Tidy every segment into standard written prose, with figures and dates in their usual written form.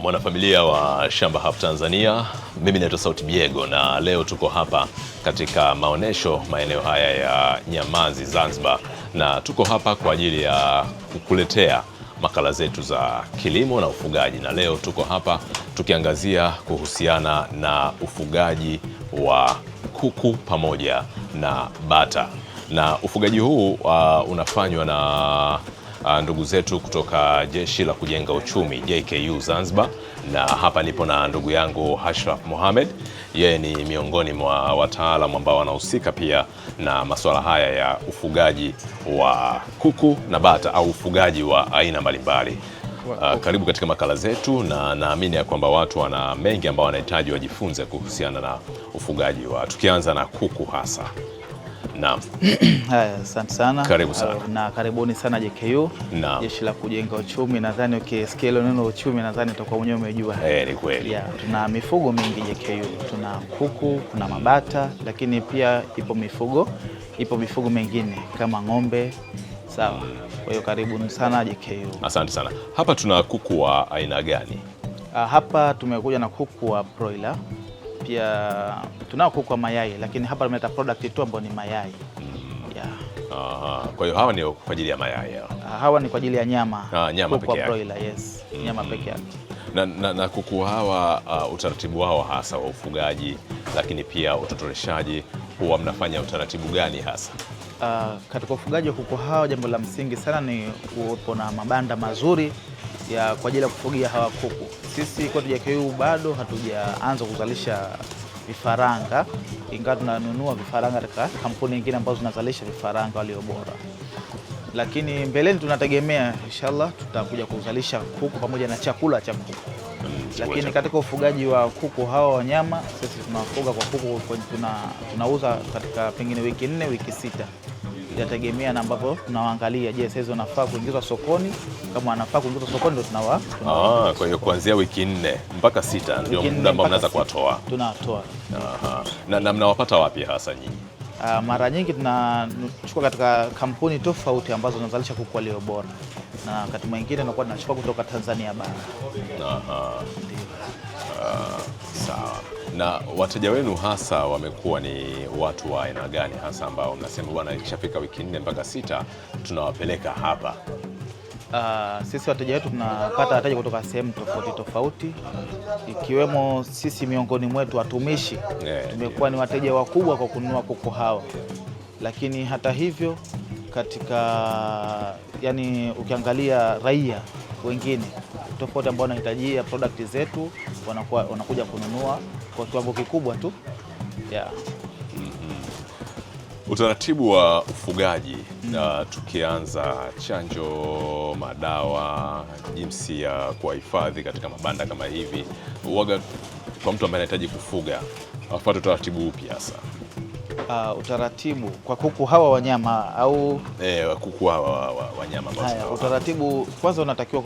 Mwanafamilia wa Shamba Hub Tanzania, mimi naitwa Sauti Biego na leo tuko hapa katika maonesho maeneo haya ya Nyamazi Zanzibar, na tuko hapa kwa ajili ya kukuletea makala zetu za kilimo na ufugaji, na leo tuko hapa tukiangazia kuhusiana na ufugaji wa kuku pamoja na bata. Na ufugaji huu unafanywa na ndugu zetu kutoka Jeshi la Kujenga Uchumi JKU Zanzibar, na hapa nipo na ndugu yangu Ashraf Mohamed. Yeye ni miongoni mwa wataalamu ambao wanahusika pia na masuala haya ya ufugaji wa kuku na bata au ufugaji wa aina mbalimbali. Karibu katika makala zetu, na naamini ya kwamba watu wana mengi ambao wanahitaji wajifunze kuhusiana na ufugaji wa, tukianza na kuku hasa. Naam. Haya, asante sana. Karibu sana. Na karibuni sana JKU. Naam. Jeshi la Kujenga Uchumi. Nadhani ukisikia hilo neno uchumi nadhani utakuwa mwenyewe umejua. Ni kweli. Tuna mifugo mingi JKU. Tuna kuku, kuna mabata, lakini pia ipo mifugo mengine kama ng'ombe. Sawa. Kwa hiyo karibuni sana JKU. Asante sana. Hapa tuna kuku wa aina gani? Hapa tumekuja na kuku wa broiler. Pia tunao kuku wa mayai, lakini hapa tumeleta product tu ambayo ni mayai. Kwa hiyo hawa ni kwa ajili ya mayai. Hawa ni kwa ajili ya nyama. Nyama pekee yake. Broiler, yes. Nyama pekee yake. Na kuku hawa utaratibu wao hasa wa ufugaji, lakini pia utotoreshaji, huwa mnafanya utaratibu gani hasa? Katika ufugaji wa kuku hawa, jambo la msingi sana ni uwepo na mabanda mazuri kwa ajili ya kufugia hawa kuku. Sisi kwa JKU bado hatujaanza kuzalisha vifaranga, ingawa tunanunua vifaranga katika kampuni nyingine ambazo zinazalisha vifaranga walio bora. Lakini mbeleni tunategemea inshallah tutakuja kuzalisha kuku pamoja na chakula cha kuku. Lakini katika ufugaji wa kuku hawa wanyama, sisi tunafuga kwa kuku tunauza katika pengine wiki 4 wiki 6. Yategemea na ambapo tunawaangalia, je, sasa wanafaa kuingizwa sokoni. Kama wanafaa kuingizwa sokoni ndio tunawa. Kwa hiyo kuanzia wiki 4 mpaka 6 ndio muda ambao mnaweza kuwatoa. Tunatoa. Na mnawapata wapi hasa nyinyi? Mara nyingi tunachukua katika kampuni tofauti ambazo zinazalisha kuku walio bora, na wakati mwingine tunakuwa tunachukua kutoka Tanzania bara. Sawa. Na wateja wenu hasa wamekuwa ni watu wa aina gani hasa ambao mnasema bwana, ikishafika wiki 4 mpaka 6 tunawapeleka hapa? Sisi wateja wetu tunapata wateja kutoka sehemu tofauti, ikiwemo sisi miongoni mwetu watumishi tumekuwa ni wateja wakubwa kwa kununua kuku hawa. Lakini hata hivyo ukiangalia raia wengine tofauti ambao wanahitajia product zetu wanakuja kununua kwa kiwango kikubwa tu. Utaratibu wa ufugaji, tukianza chanjo, madawa, jinsi ya kuwahifadhi katika mabanda kama hivi, uwaga kwa mtu ambaye anahitaji kufuga afuate utaratibu upi hasa? Utaratibu kwa kuku hawa wanyama au kuku hawa wanyama? Utaratibu kwanza, unatakiwa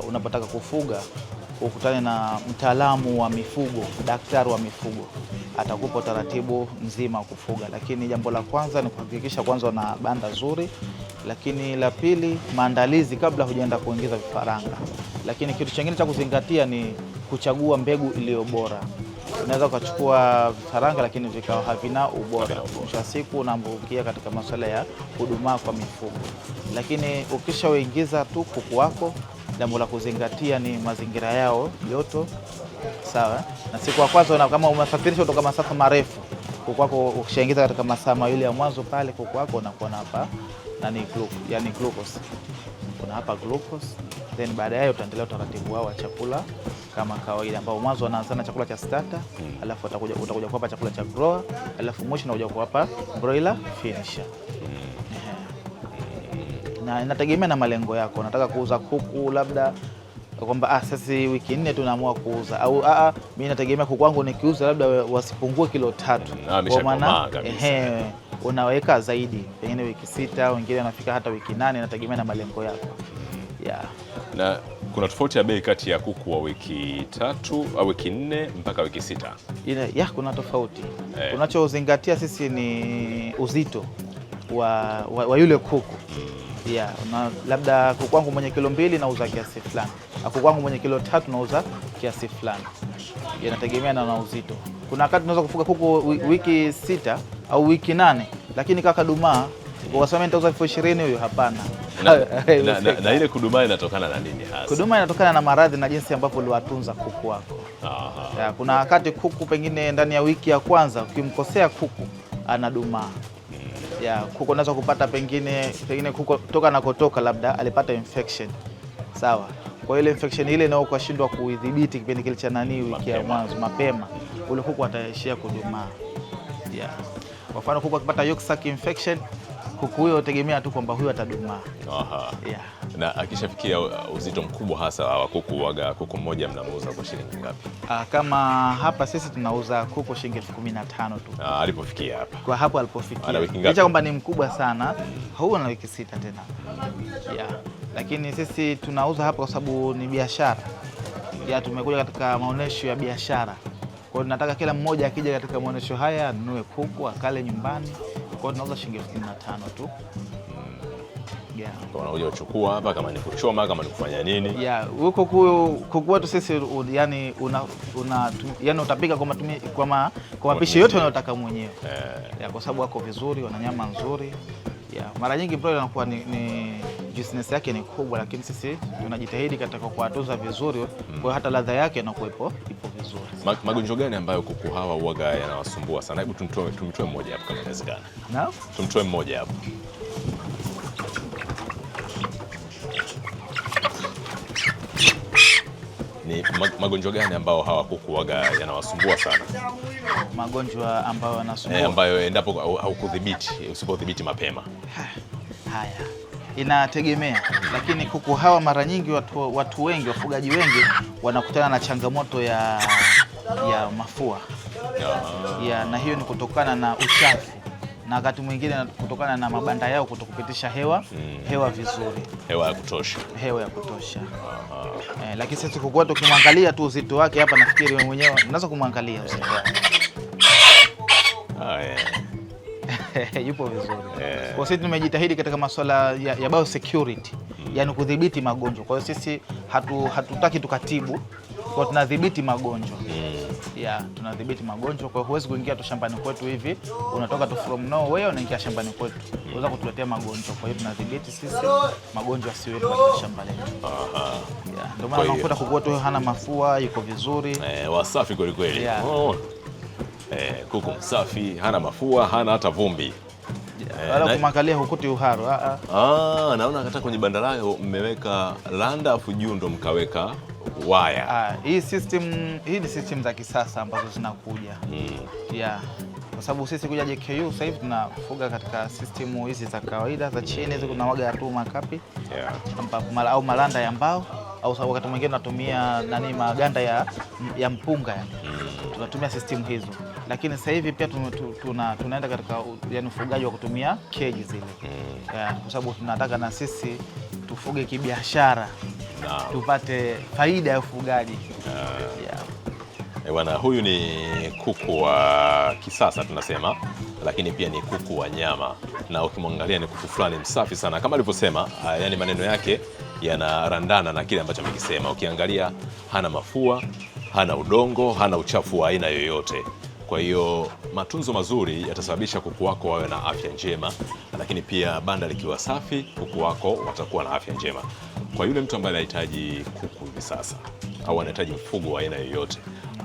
unapotaka kufuga ukutane na mtaalamu wa mifugo, daktari wa mifugo, atakupa utaratibu mzima wa kufuga. Lakini jambo la kwanza ni kuhakikisha kwanza una banda zuri, lakini la pili maandalizi kabla hujaenda kuingiza vifaranga. Lakini kitu kingine cha kuzingatia ni kuchagua mbegu iliyo bora. Unaweza ukachukua vifaranga lakini vikawa havina ubora, mwisho wa siku unaambukia katika masuala ya huduma kwa mifugo. Lakini ukishawaingiza tu kuku wako, jambo la kuzingatia ni mazingira yao, joto, sawa. Na siku ya kwanza kama umesafirisha kutoka masafa marefu, kuku wako ukishaingiza katika masaa mawili ya mwanzo pale, kuku wako unakuwa hapa glucose. Kuna hapa glucose, then baadaye utaendelea utaratibu wao wa chakula kama kawaida, ambao mwanzo wanaanza na chakula cha starter, alafu utakuja kuwapa chakula cha grower, alafu mwisho unakuja kuwapa broiler finisher. Na inategemea na malengo yako. Unataka kuuza kuku labda kwamba sasa wiki 4 tunaamua kuuza, au mimi nategemea kuku wangu nikiuza labda wasipungue kilo 3. Kwa maana unaweka zaidi, pengine wiki 6, wengine wanafika hata wiki 8, inategemea na malengo yako. Na kuna tofauti ya bei kati ya kuku wa wiki 3 au wiki 4 mpaka wiki 6? Kuna tofauti. Unachozingatia sisi ni uzito wa yule kuku. Labda kuku wangu mwenye kilo 2 nauza kiasi fulani. Kuku wangu mwenye kilo 3 nauza kiasi fulani, inategemea na uzito. Kuna wakati tunaweza kufuga kuku wiki 6 au wiki 8, lakini kaka dumaa ukasema nitauza 20,000 huyo, hapana. Na ile kudumaa inatokana na nini hasa? Kudumaa inatokana na maradhi na jinsi ambavyo uliwatunza kuku wako. Ya, kuna wakati kuku pengine ndani ya wiki ya kwanza ukimkosea kuku anadumaa. Ya, kuku unaweza kupata pengine kuku toka anakotoka labda alipata infection. Sawa. Kwa ile infection ile nao ukashindwa kuidhibiti kipindi kile cha wiki ya mwanzo mapema, ule kuku ataishia kudumaa. Yeah. Kwa mfano kuku akipata yolk sac infection, kuku huyo utegemea tu kwamba huyo atadumaa. Yeah. Na akishafikia uzito mkubwa hasa wa kuku, waga kuku mmoja mnamuuza kwa shilingi ngapi? Kama hapa sisi tunauza kuku shilingi 15,000 tu. Alipofikia hapa. Kwa hapo alipofikia. Licha kwamba ni mkubwa sana, huwa na wiki 6 tena. Yeah. Lakini sisi tunauza hapa kwa sababu ni biashara. Ya, tumekuja katika maonesho ya biashara. Kwa hiyo tunataka kila mmoja akija katika maonesho haya anunue kuku akale nyumbani. Kwa hiyo tunauza shilingi 15,000 tu. Yeah. Kwa unakuja kuchukua hapa kama ni kuchoma, kama ni kufanya nini? Yeah, huko kuku wetu sisi yani yani utapika kwa mapishi yote unayotaka mwenyewe. Yeah, kwa sababu wako vizuri, wana nyama nzuri. Yeah, mara nyingi broiler inakuwa ni business yake ni kubwa, lakini sisi tunajitahidi katika kuwatunza vizuri. Kwa hiyo hata ladha yake inakuwa ipo vizuri. Magonjwa gani ambayo kuku hawa huaga yanawasumbua sana? Hebu tumtoe mmoja hapo kama inawezekana. Na? Tumtoe mmoja hapo. Ni magonjwa gani ambayo hawa kuku huaga yanawasumbua sana? Magonjwa ambayo yanasumbua. Ambayo endapo haukudhibiti, usipodhibiti mapema. Haya. Inategemea, lakini kuku hawa mara nyingi watu wengi, wafugaji wengi wanakutana na changamoto ya mafua. Na hiyo ni kutokana na uchafu, na wakati mwingine kutokana na mabanda yao kutokupitisha hewa vizuri, hewa ya kutosha. Lakini sisi kuku wetu ukimwangalia tu uzito wake hapa, nafikiri wewe mwenyewe unaweza kumwangalia uzito wake. Yupo vizuri. Kwa sisi tumejitahidi katika masuala ya biosecurity, yani kudhibiti magonjwa. Kwa hiyo sisi hatutaki tukatibu, kwa tunadhibiti magonjwa. Tunadhibiti magonjwa. Kwa hiyo huwezi kuingia tu shambani kwetu hivi, unatoka tu from nowhere unaingia shambani kwetu, unaweza kutuletea magonjwa. Kwa hiyo tunadhibiti sisi magonjwa siwe katika shamba letu. Ndio maana unakuta kuku wetu hana mafua, yuko vizuri. Wasafi kweli kweli. Kuku msafi, hana mafua, hana hata vumbi. Wala kumwangalia hukuti uharo. Naona hata kwenye banda lao mmeweka landa afu juu ndo mkaweka waya. Hii ni system za kisasa ambazo zinakuja. Kwa sababu sisi kuja JKU sasa hivi tunafuga katika system hizi za kawaida za chini, hizo kuna waga tu makapi. Au malanda ya mbao, au wakati mwingine tunatumia maganda ya mpunga yani. Tunatumia system hizo. Lakini sasa hivi pia tunaenda katika ufugaji wa kutumia keji zile. Kwa sababu tunataka na sisi tufuge kibiashara. Tupate faida ya ufugaji. Bwana, huyu ni kuku wa kisasa tunasema, lakini pia ni kuku wa nyama, na ukimwangalia ni kuku fulani msafi sana kama alivyosema. Yani maneno yake yanarandana na kile ambacho amekisema. Ukiangalia hana mafua, hana udongo, hana uchafu wa aina yoyote. Kwa hiyo matunzo mazuri yatasababisha kuku wako wawe na afya njema, lakini pia banda likiwa safi, kuku wako watakuwa na afya njema. Kwa yule mtu ambaye anahitaji kuku hivi sasa au anahitaji mfugo wa aina yoyote,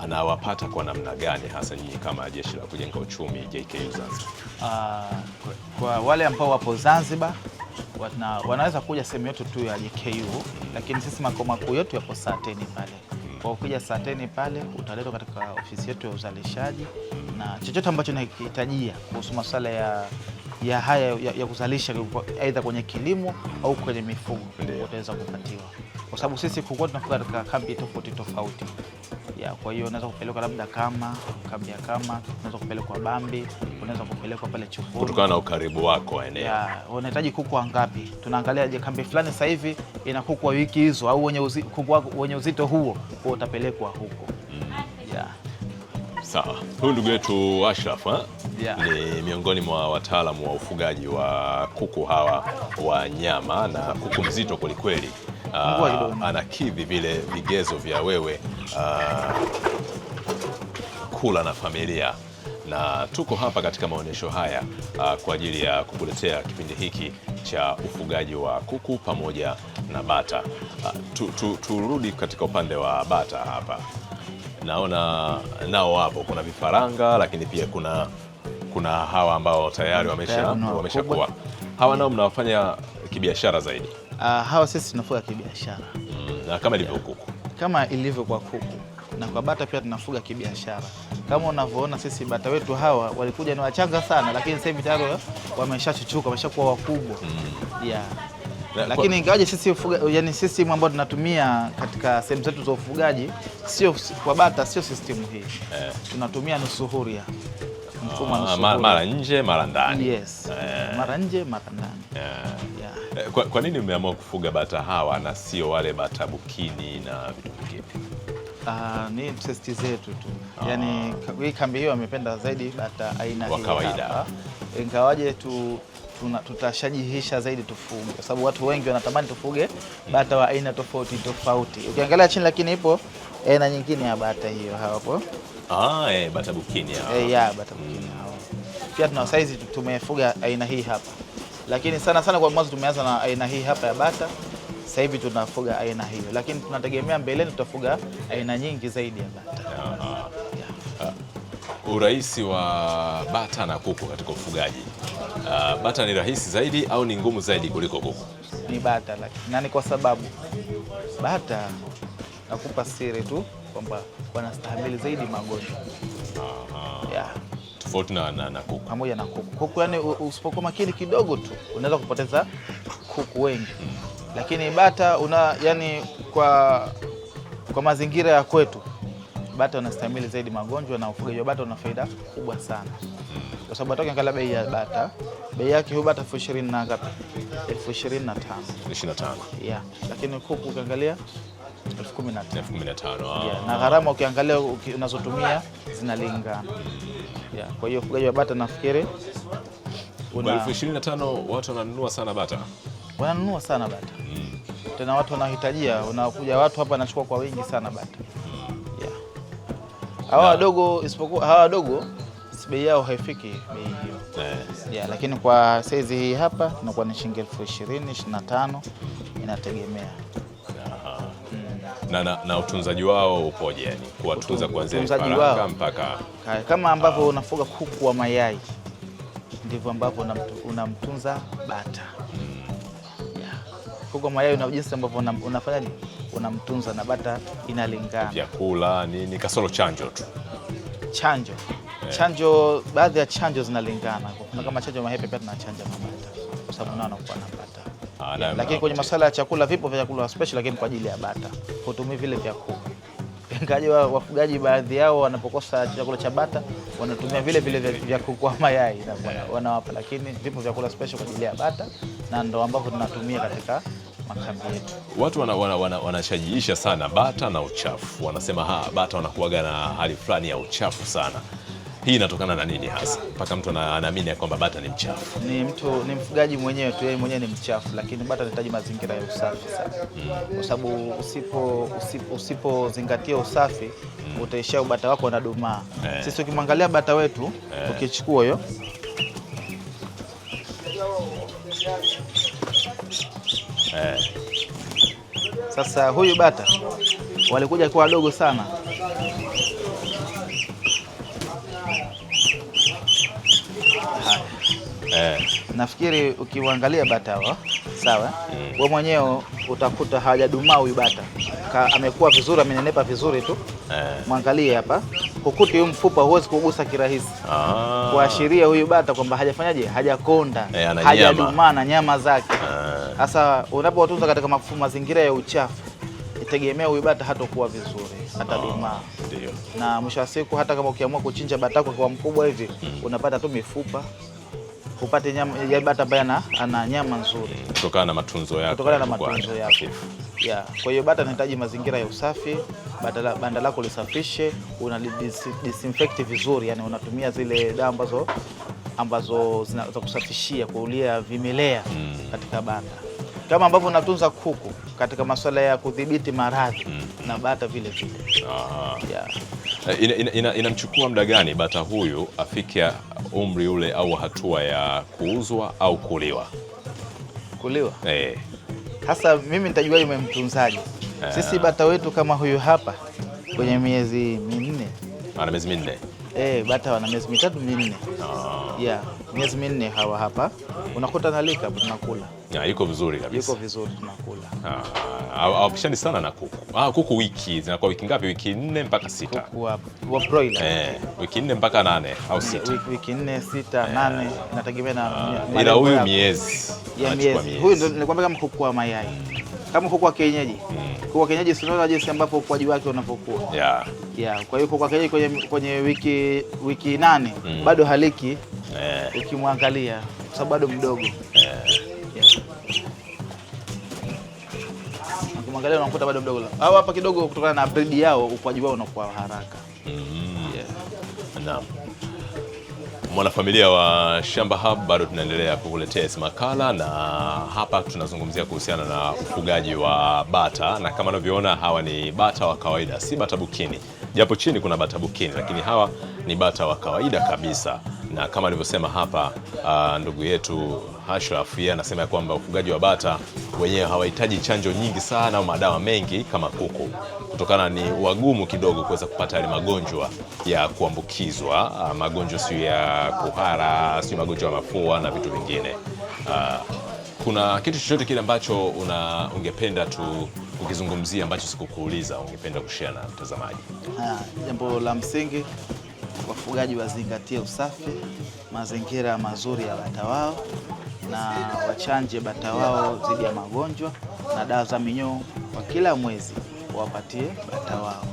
anawapata kwa namna gani hasa nyinyi kama Jeshi la Kujenga Uchumi JKU Zanzibar? Kwa wale ambao wapo Zanzibar wanaweza kuja sehemu yote tu ya JKU, lakini sisi makao makuu yetu yapo Sateni pale. Kwa ukija Sateni pale utaletwa katika ofisi yetu ya uzalishaji, na chochote ambacho unahitajia kuhusu masuala ya kuzalisha aidha kwenye kilimo au kwenye mifugo utaweza kupatiwa, kwa sababu sisi kuku tunafuga katika kambi tofauti. Kwa hiyo unaweza kupelekwa labda kambi ya Kama, unaweza kupelekwa Bambi, unaweza kupelekwa pale Chufuni kutokana na ukaribu wako eneo. Unahitaji kuku wangapi? Tunaangalia je, kambi fulani sasa hivi ina kuku wa wiki hizo au kuku wenye uzito huo, kwa utapelekwa huko. Sawa. Huyu ndugu yetu Ashraf ni miongoni mwa wataalamu wa ufugaji wa kuku hawa wa nyama na kuku mzito kwelikweli. anakidhi vile vigezo vya wewe kula na familia, na tuko hapa katika maonyesho haya kwa ajili ya kukuletea kipindi hiki cha ufugaji wa kuku pamoja na bata. Turudi katika upande wa bata hapa. Naona nao hapo kuna vifaranga, lakini pia kuna hawa ambao tayari wameshakuwa. Hawa nao mnawafanya kibiashara zaidi? Hawa sisi tunafuga kibiashara. Na kama ilivyo kuku? Kama ilivyo kwa kuku na kwa bata pia tunafuga kibiashara. Kama unavyoona sisi bata wetu hawa walikuja ni wachanga sana, lakini sasa hivi tayari wameshachuchuka, wameshakuwa wakubwa. Yeah. Lakini ingawaje sisi yani system ambayo tunatumia katika sehemu zetu za ufugaji sio kwa bata, sio system hii. Tunatumia nusu huria. Mfumo nusu huria. Mara nje mara ndani. Yes. Mara nje mara ndani. Kwa nini umeamua kufuga bata hawa na sio wale bata bukini na vitu vingine? Ni testi zetu tu. Yaani hii kambi hiyo amependa zaidi bata aina hii wa kawaida. Ingawaje tutashajihisha zaidi tufuge, kwa sababu watu wengi wanatamani tufuge bata wa aina tofauti tofauti. Ukiangalia chini lakini ipo aina nyingine ya bata hiyo hapo. Bata bukini hao. Bata bukini hao. Pia tuna size tumefuga aina hii hapa. Lakini sana kwa mwanzo tumeanza na aina hii hapa ya bata. Sasa hivi tunafuga aina hiyo, lakini tunategemea mbeleni tutafuga aina nyingi zaidi ya bata. Urahisi wa bata na kuku katika ufugaji, bata ni rahisi zaidi au ni ngumu zaidi kuliko kuku? Ni bata, na ni kwa sababu bata, nakupa siri tu kwamba wanastahimili zaidi magonjwa. Tofauti na kuku. Pamoja na kuku. Kuku yani usipokuwa makini kidogo tu unaweza kupoteza kuku wengi. Lakini bata yani kwa mazingira ya kwetu bata wanastahimili zaidi magonjwa, na ufugaji wa bata una faida kubwa sana. Kwa sababu ukiangalia bei ya bata, bei yake huyu bata 20,000 na ngapi? 25,000. Lakini kuku ukiangalia 15,000. Na gharama ukiangalia unazotumia zinalingana. Kwa hiyo ufugaji wa bata nafikiri 25,000 watu wananunua sana bata. Wananunua sana bata. Tena watu wanahitajia, unakuja watu hapa wanachukua kwa wingi sana bata. Hawa wadogo bei yao haifiki bei hiyo. Lakini kwa size hii hapa tunakuwa ni shilingi 20,000, 25, inategemea. Na utunzaji wao upoje, yani kuwatunza kuanzia vifaranga mpaka kama ambavyo unafuga kuku wa mayai ndivyo ambavyo unamtunza bata. Kuku wa mayai una jinsi ambavyo unafanyaje, unamtunza, na bata inalingana. Vyakula nini kasoro chanjo tu. Chanjo, baadhi ya chanjo zinalingana. Kuna kama chanjo mahepe pia tunachanja mabata kwa sababu nao wanakuwa na bata. Lakini kwenye masuala ya chakula vipo vya chakula special, lakini kwa ajili ya bata hutumii vile vya kuku. Ingawaje wafugaji baadhi yao wanapokosa chakula cha bata wanatumia vile vya kuku wa mayai na wanawapa, lakini vipo vyakula special kwa ajili ya bata, na ndio ambavyo tunatumia katika makambi yetu. Watu wanashajiisha sana bata na uchafu, wanasema bata wanakuwaga na hali fulani ya uchafu sana. Hii inatokana na nini hasa mpaka mtu anaamini kwamba bata ni mchafu? Ni mfugaji mwenyewe tu, yeye mwenyewe ni mchafu, lakini bata anahitaji mazingira ya usafi sana. Kwa sababu usipozingatia usafi utaishia bata wako wanadumaa. Sisi ukimwangalia bata wetu ukichukua hiyo sasa, huyu bata walikuja kwa wadogo sana. Nafikiri ukiangalia bata hawa sawa, wewe mwenyewe utakuta hajadumaa huyu bata, amekuwa vizuri, amenenepa vizuri tu. Mwangalie hapa, kukuti huyu mfupa huwezi kugusa kirahisi, kuashiria huyu bata kwamba hajafanyaje, hajakonda, hajadumaa na nyama zake. Sasa unapotunza katika mazingira ya uchafu, itegemea huyu bata hatakuwa vizuri, hatadumaa. Na mwisho wa siku hata kama ukiamua kuchinja bata yako kwa mkubwa hivi, unapata tu mifupa, upate nyama ya bata ambaye ana nyama nzuri kutokana na matunzo yako. Kwa hiyo bata anahitaji mazingira ya usafi, banda lako lisafishe, una disinfect vizuri, yani unatumia zile dawa ambazo za kusafishia kuulia vimelea katika banda. kama ambavyo unatunza kuku katika masuala ya kudhibiti maradhi na bata vile vile. Yeah. Inamchukua muda gani bata huyu afike umri ule au hatua ya kuuzwa au kuliwa? Kuliwa? Hasa mimi nitajua umemtunzaje. Sisi bata wetu kama huyu hapa kwenye miezi minne. Ana miezi minne? Bata wana miezi mitatu minne. Yeah, miezi minne hawa hapa. Unakuta nalika tunakula. Yuko vizuri kabisa. Yuko vizuri tunakula. Hawapishani sana na kuku. Kuku wiki zinakuwa wiki ngapi? Wiki 4 mpaka 6. Kuku wa broiler. Wiki 4 mpaka 8 au 6. Wiki 4, 6, 8 inategemea na ila huyu miezi. Huyu ndio nilikwambia kama kuku wa mayai. Kama kuku wa kienyeji. Kuku wa kienyeji sio jinsi ambapo ukuaji wake unapokuwa. Yeah. Kwa hiyo kuku wa kienyeji kwenye wiki 8 bado haliki. Ukimwangalia kwa sababu bado mdogo. Ukimwangalia unakuta bado mdogo. Au hapa kidogo kutokana na breed yao ukuaji wao unakuwa haraka. Naam. Mwanafamilia wa Shamba Hub, bado tunaendelea kukuletea makala na hapa tunazungumzia kuhusiana na ufugaji wa bata, na kama unavyoona hawa ni bata wa kawaida, si bata bukini. Japo chini kuna bata bukini, lakini hawa ni bata wa kawaida kabisa. Na kama alivyosema hapa ndugu yetu Ashraf, yeye anasema kwamba ufugaji wa bata wenyewe hawahitaji chanjo nyingi sana au madawa mengi kama kuku, kutokana ni wagumu kidogo kuweza kupata yale magonjwa ya kuambukizwa, magonjwa sio ya kuhara, sio magonjwa ya mafua na vitu vingine. Kuna kitu chochote kile ambacho ungependa tu ukizungumzia ambacho sikukuuliza ungependa kushare na mtazamaji? Jambo la msingi, wafugaji wazingatie usafi, mazingira mazuri ya bata wao, na wachanje bata wao dhidi ya magonjwa, na dawa za minyoo kwa kila mwezi wapatie bata wao.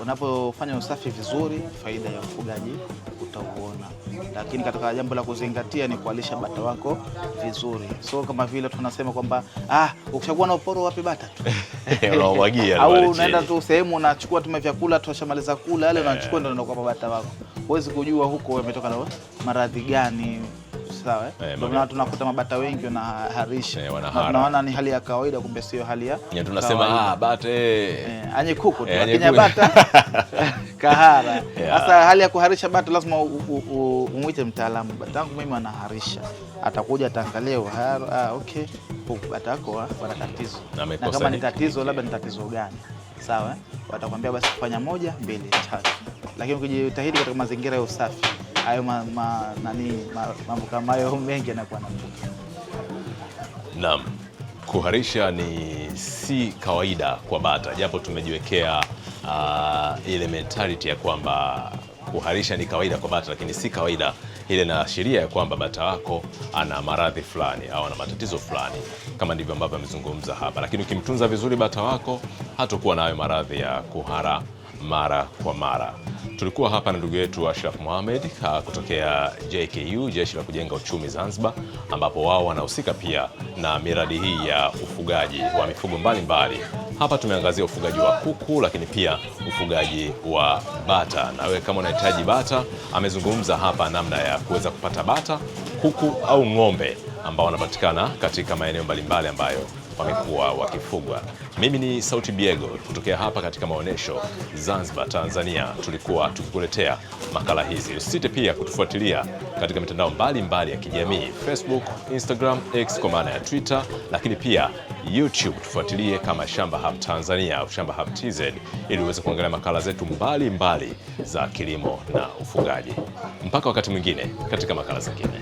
Unapofanya usafi vizuri, faida ya ufugaji utauona. Lakini katika jambo la kuzingatia ni kualisha bata wako vizuri. So kama vile tunasema kwamba ukishakuwa na uporo wapi bata tu. Unamwagia au unaenda tu sehemu unachukua tu vyakula tushamaliza kula yale unachukua ndio unakupa bata wako. Huwezi kujua huko wametoka na maradhi gani. Sawa ndio tunakuta mabata wengi wanaharisha. Tunaona ni hali ya kawaida, kumbe sio hali ya tunasema bata anye kuku tu, Kenya bata kahara. Sasa hali ya kuharisha bata lazima umuite mtaalamu. Bata wangu mimi anaharisha, atakuja ataangalia okay bata wako wana tatizo, na kama ni tatizo labda ni tatizo gani, sawa watakwambia basi fanya 1, 2, 3. Lakini ukijitahidi katika mazingira ya usafi, hayo mambo kama hayo mengi yanakuwa navuka. Naam, kuharisha ni si kawaida kwa bata, japo tumejiwekea ile mentality ya kwamba kuharisha ni kawaida kwa bata, lakini si kawaida. Ile inaashiria ya kwamba bata wako ana maradhi fulani au ana matatizo fulani, kama ndivyo ambavyo amezungumza hapa. Lakini ukimtunza vizuri bata wako, hatakuwa na hayo maradhi ya kuhara mara kwa mara. Tulikuwa hapa na ndugu yetu Ashraf Mohamed kutokea JKU, Jeshi la Kujenga Uchumi Zanzibar, ambapo wao wanahusika pia na miradi hii ya ufugaji wa mifugo mbalimbali. Hapa tumeangazia ufugaji wa kuku, lakini pia ufugaji wa bata. Na wewe kama unahitaji bata, amezungumza hapa namna ya kuweza kupata bata, kuku au ng'ombe ambao wanapatikana katika maeneo mbalimbali ambayo wamekuwa wakifugwa. Mimi ni Sauti Biego kutokea hapa katika maonesho Zanzibar, Tanzania. Tulikuwa tukikuletea makala hizi. Usisite pia kutufuatilia katika mitandao mbalimbali ya kijamii, Facebook, Instagram, X kwa maana ya Twitter, lakini pia YouTube. Tufuatilie kama Shamba Hub Tanzania au Shamba Hub TZ ili uweze kuangalia makala zetu mbalimbali za kilimo na ufugaji. Mpaka wakati mwingine katika makala zingine.